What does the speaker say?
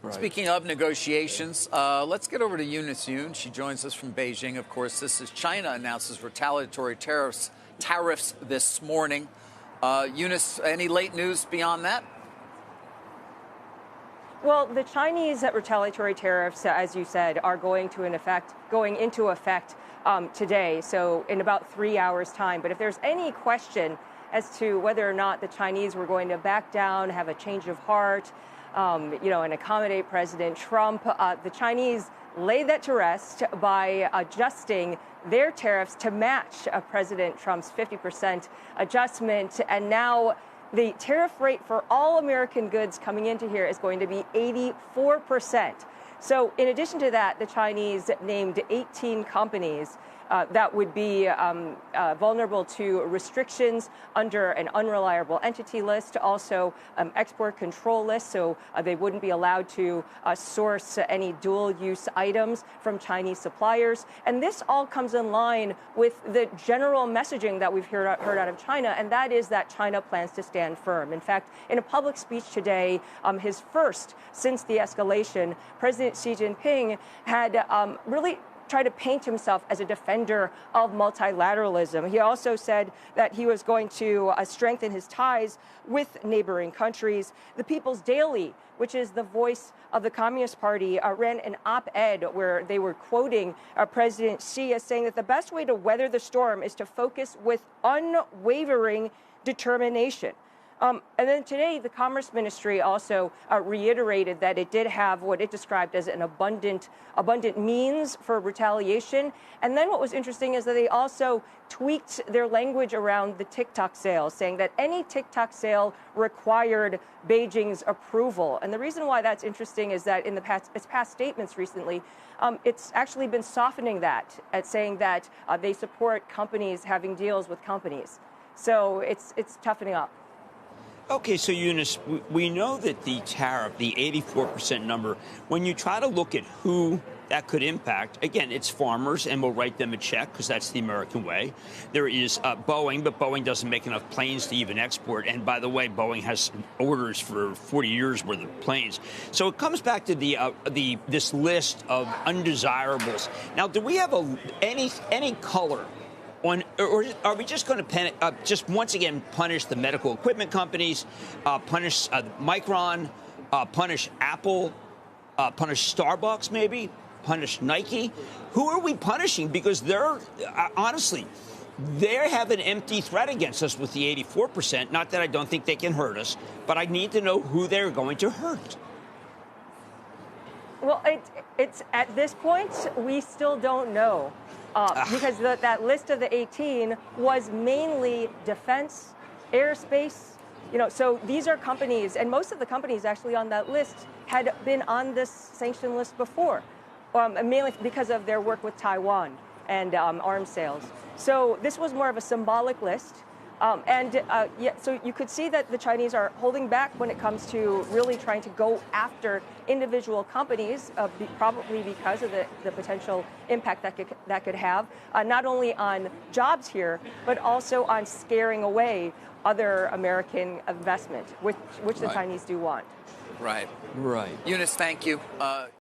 Right. Speaking of negotiations, let's get over to Eunice Yoon. She joins us from Beijing. Of course, this is China announces retaliatory tariffs this morning. Eunice, any late news beyond that? Well, the Chinese retaliatory tariffs, as you said, are going into effect today, so in about 3 hours' time. But if there's any question as to whether or not the Chinese were going to back down, have a change of heart, and accommodate President Trump, the Chinese laid that to rest by adjusting their tariffs to match President Trump's 50% adjustment. And now the tariff rate for all American goods coming into here is going to be 84%. So in addition to that, the Chinese named 18 companies that would be vulnerable to restrictions under an unreliable entity list, also export control list, so they wouldn't be allowed to source any dual-use items from Chinese suppliers. And this all comes in line with the general messaging that we've heard out of China, and that is that China plans to stand firm. In fact, in a public speech today, his first since the escalation, President Xi Jinping had really tried to paint himself as a defender of multilateralism. He also said that he was going to strengthen his ties with neighboring countries. The People's Daily, which is the voice of the Communist Party, ran an op-ed where they were quoting President Xi as saying that the best way to weather the storm is to focus with unwavering determination. And then today, the Commerce Ministry also reiterated that it did have what it described as an abundant means for retaliation. And then what was interesting is that they also tweaked their language around the TikTok sales, saying that any TikTok sale required Beijing's approval. And the reason why that's interesting is that in its past statements recently, it's actually been softening that, at saying that they support companies having deals with companies. So it's toughening up. Okay, so Eunice, we know that the tariff, the 84% number, when you try to look at who that could impact, again, it's farmers, and we'll write them a check because that's the American way. There is Boeing, but Boeing doesn't make enough planes to even export. And by the way, Boeing has orders for 40 years worth of planes. So it comes back to this list of undesirables. Now, do we have any color on, or are we just going to just once again punish the medical equipment companies, punish Micron, punish Apple, punish Starbucks maybe, punish Nike? Who are we punishing? Because they're, honestly, they have an empty threat against us with the 84%. Not that I don't think they can hurt us, but I need to know who they're going to hurt. Well, it's at this point, we still don't know. Because that list of the 18 was mainly defense, aerospace, so these are companies, and most of the companies actually on that list had been on this sanction list before, mainly because of their work with Taiwan and arms sales. So this was more of a symbolic list. So you could see that the Chinese are holding back when it comes to really trying to go after individual companies, probably because of the potential impact that could have, not only on jobs here, but also on scaring away other American investment, which the Chinese do want. Right. Right. Eunice, thank you.